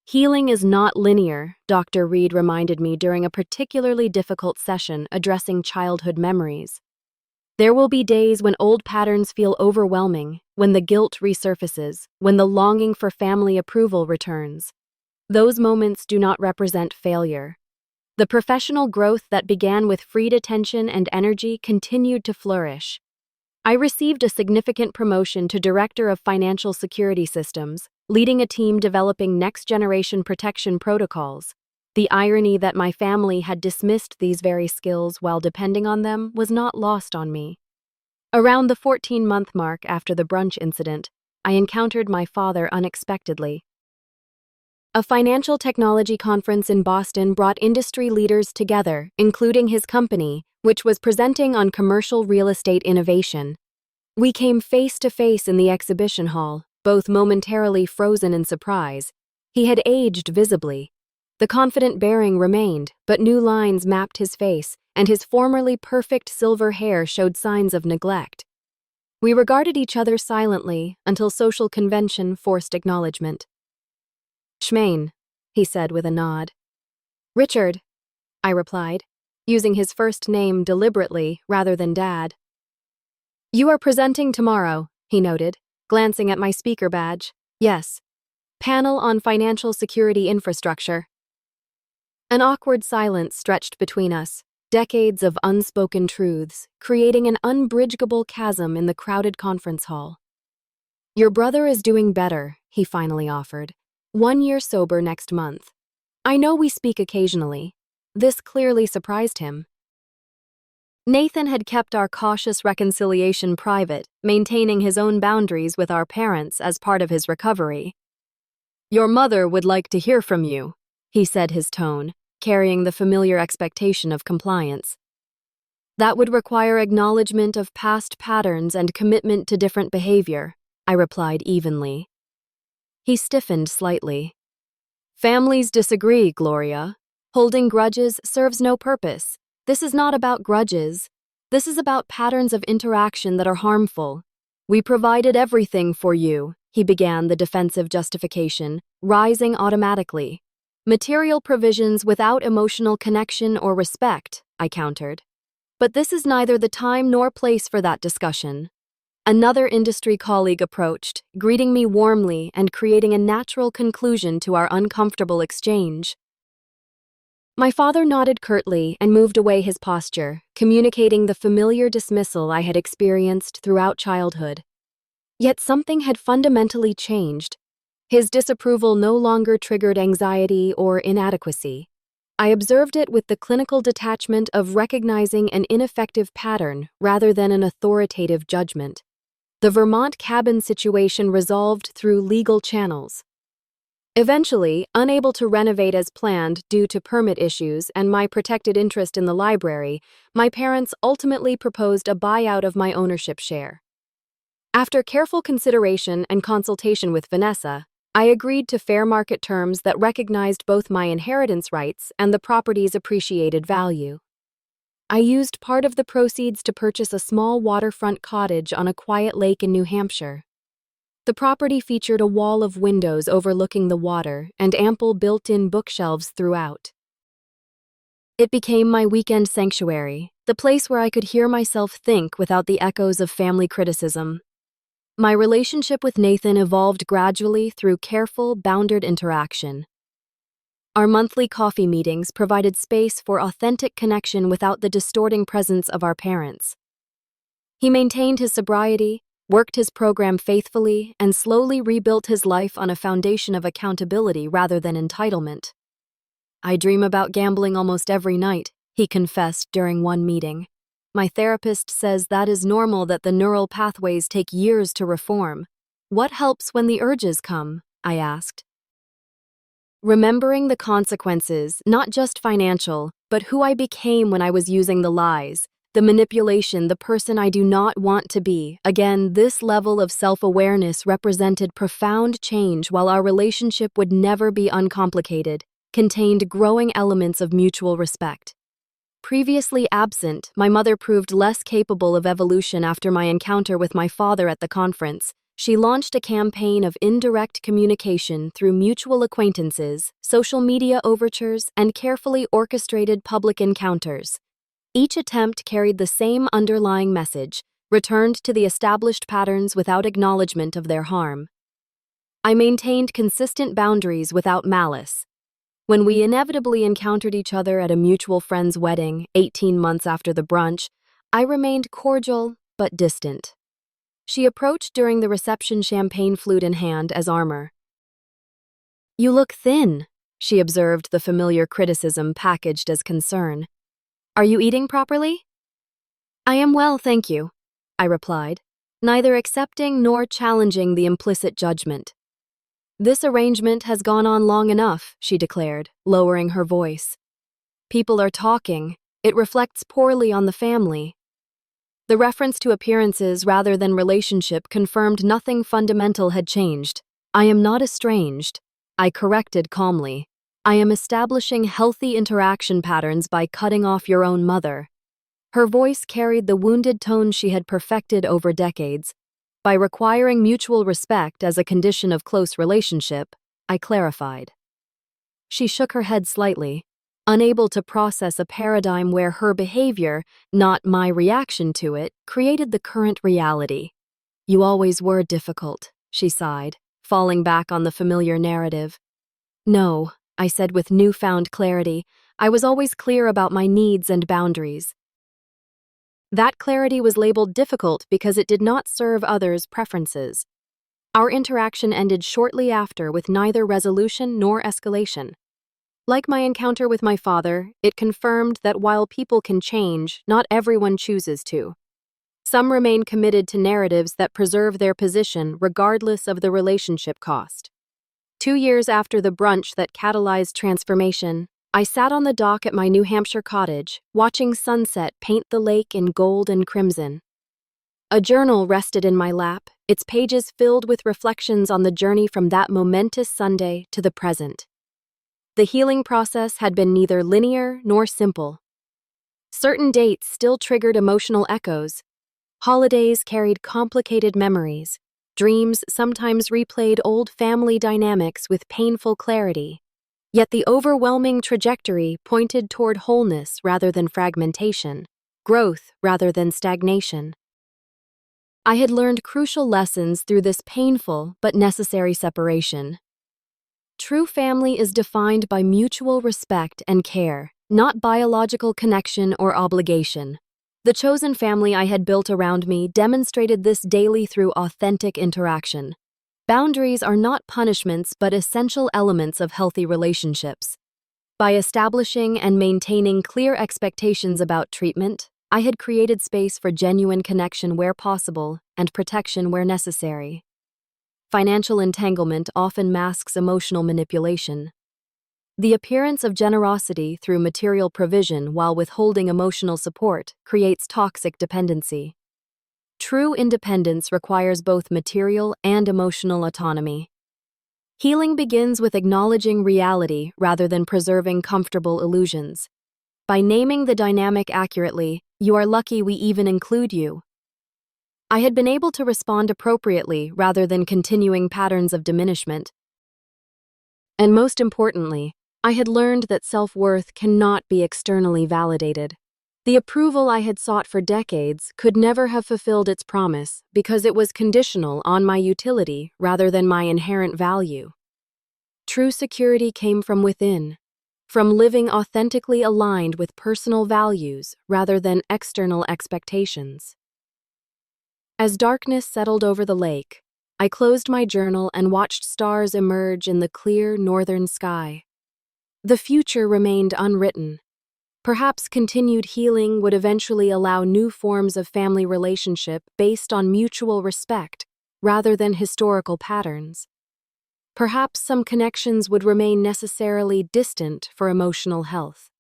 Healing is not linear, Dr. Reed reminded me during a particularly difficult session addressing childhood memories. There will be days when old patterns feel overwhelming, when the guilt resurfaces, when the longing for family approval returns. Those moments do not represent failure. The professional growth that began with freed attention and energy continued to flourish. I received a significant promotion to Director of Financial Security Systems, leading a team developing next-generation protection protocols. The irony that my family had dismissed these very skills while depending on them was not lost on me. Around the 14-month mark after the brunch incident, I encountered my father unexpectedly. A financial technology conference in Boston brought industry leaders together, including his company, which was presenting on commercial real estate innovation. We came face to face in the exhibition hall, both momentarily frozen in surprise. He had aged visibly. The confident bearing remained, but new lines mapped his face, and his formerly perfect silver hair showed signs of neglect. We regarded each other silently until social convention forced acknowledgement. "Schmaine," he said with a nod. "Richard," I replied, using his first name deliberately rather than Dad. "You are presenting tomorrow," he noted, glancing at my speaker badge. "Yes. Panel on Financial Security Infrastructure." An awkward silence stretched between us, decades of unspoken truths, creating an unbridgeable chasm in the crowded conference hall. "Your brother is doing better," he finally offered. "1 year sober next month. I know we speak occasionally." This clearly surprised him. Nathan had kept our cautious reconciliation private, maintaining his own boundaries with our parents as part of his recovery. "Your mother would like to hear from you," he said, his tone carrying the familiar expectation of compliance. "That would require acknowledgement of past patterns and commitment to different behavior," I replied evenly. He stiffened slightly. "Families disagree, Gloria. Holding grudges serves no purpose. This is not about grudges. This is about patterns of interaction that are harmful. We provided everything for you," he began the defensive justification, rising automatically. "Material provisions without emotional connection or respect," I countered. "But this is neither the time nor place for that discussion." Another industry colleague approached, greeting me warmly and creating a natural conclusion to our uncomfortable exchange. My father nodded curtly and moved away his posture, communicating the familiar dismissal I had experienced throughout childhood. Yet something had fundamentally changed. His disapproval no longer triggered anxiety or inadequacy. I observed it with the clinical detachment of recognizing an ineffective pattern rather than an authoritative judgment. The Vermont cabin situation resolved through legal channels. Eventually, unable to renovate as planned due to permit issues and my protected interest in the library, my parents ultimately proposed a buyout of my ownership share. After careful consideration and consultation with Vanessa, I agreed to fair market terms that recognized both my inheritance rights and the property's appreciated value. I used part of the proceeds to purchase a small waterfront cottage on a quiet lake in New Hampshire. The property featured a wall of windows overlooking the water and ample built-in bookshelves throughout. It became my weekend sanctuary, the place where I could hear myself think without the echoes of family criticism. My relationship with Nathan evolved gradually through careful, bounded interaction. Our monthly coffee meetings provided space for authentic connection without the distorting presence of our parents. He maintained his sobriety, worked his program faithfully, and slowly rebuilt his life on a foundation of accountability rather than entitlement. "I dream about gambling almost every night," he confessed during one meeting. "My therapist says that is normal, that the neural pathways take years to reform. What helps when the urges come?" I asked. Remembering the consequences, not just financial, but who I became when I was using the lies, the manipulation, the person I do not want to be. Again, this level of self-awareness represented profound change. While our relationship would never be uncomplicated, contained growing elements of mutual respect. Previously absent, my mother proved less capable of evolution after my encounter with my father at the conference. She launched a campaign of indirect communication through mutual acquaintances, social media overtures, and carefully orchestrated public encounters. Each attempt carried the same underlying message, returned to the established patterns without acknowledgement of their harm. I maintained consistent boundaries without malice. When we inevitably encountered each other at a mutual friend's wedding, 18 months after the brunch, I remained cordial but distant. She approached during the reception, champagne flute in hand as armor. "You look thin," she observed, the familiar criticism packaged as concern. "Are you eating properly?" "I am well, thank you," I replied, neither accepting nor challenging the implicit judgment. "This arrangement has gone on long enough," she declared, lowering her voice. "People are talking. It reflects poorly on the family." The reference to appearances rather than relationship confirmed nothing fundamental had changed. "I am not estranged," I corrected calmly. "I am establishing healthy interaction patterns by cutting off your own mother." Her voice carried the wounded tone she had perfected over decades. "By requiring mutual respect as a condition of close relationship," I clarified. She shook her head slightly, unable to process a paradigm where her behavior, not my reaction to it, created the current reality. "You always were difficult," she sighed, falling back on the familiar narrative. "No," I said with newfound clarity, "I was always clear about my needs and boundaries." That clarity was labeled difficult because it did not serve others' preferences. Our interaction ended shortly after with neither resolution nor escalation. Like my encounter with my father, it confirmed that while people can change, not everyone chooses to. Some remain committed to narratives that preserve their position regardless of the relationship cost. 2 years after the brunch that catalyzed transformation, I sat on the dock at my New Hampshire cottage, watching sunset paint the lake in gold and crimson. A journal rested in my lap, its pages filled with reflections on the journey from that momentous Sunday to the present. The healing process had been neither linear nor simple. Certain dates still triggered emotional echoes. Holidays carried complicated memories. Dreams sometimes replayed old family dynamics with painful clarity. Yet the overwhelming trajectory pointed toward wholeness rather than fragmentation, growth rather than stagnation. I had learned crucial lessons through this painful but necessary separation. True family is defined by mutual respect and care, not biological connection or obligation. The chosen family I had built around me demonstrated this daily through authentic interaction. Boundaries are not punishments but essential elements of healthy relationships. By establishing and maintaining clear expectations about treatment, I had created space for genuine connection where possible and protection where necessary. Financial entanglement often masks emotional manipulation. The appearance of generosity through material provision while withholding emotional support creates toxic dependency. True independence requires both material and emotional autonomy. Healing begins with acknowledging reality rather than preserving comfortable illusions. By naming the dynamic accurately, "You are lucky we even include you," I had been able to respond appropriately rather than continuing patterns of diminishment. And most importantly, I had learned that self-worth cannot be externally validated. The approval I had sought for decades could never have fulfilled its promise because it was conditional on my utility rather than my inherent value. True security came from within, from living authentically aligned with personal values rather than external expectations. As darkness settled over the lake, I closed my journal and watched stars emerge in the clear northern sky. The future remained unwritten. Perhaps continued healing would eventually allow new forms of family relationship based on mutual respect rather than historical patterns. Perhaps some connections would remain necessarily distant for emotional health.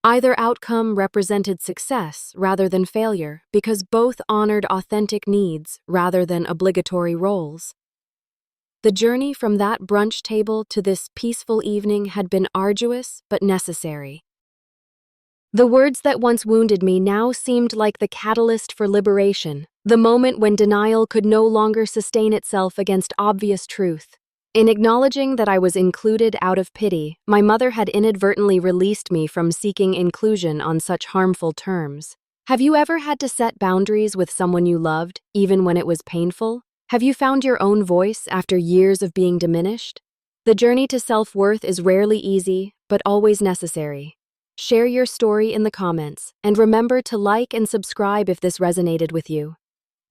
Either outcome represented success rather than failure because both honored authentic needs rather than obligatory roles. The journey from that brunch table to this peaceful evening had been arduous but necessary. The words that once wounded me now seemed like the catalyst for liberation, the moment when denial could no longer sustain itself against obvious truth. In acknowledging that I was included out of pity, my mother had inadvertently released me from seeking inclusion on such harmful terms. Have you ever had to set boundaries with someone you loved, even when it was painful? Have you found your own voice after years of being diminished? The journey to self-worth is rarely easy, but always necessary. Share your story in the comments, and remember to like and subscribe if this resonated with you.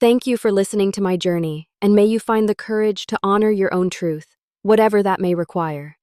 Thank you for listening to my journey, and may you find the courage to honor your own truth, whatever that may require.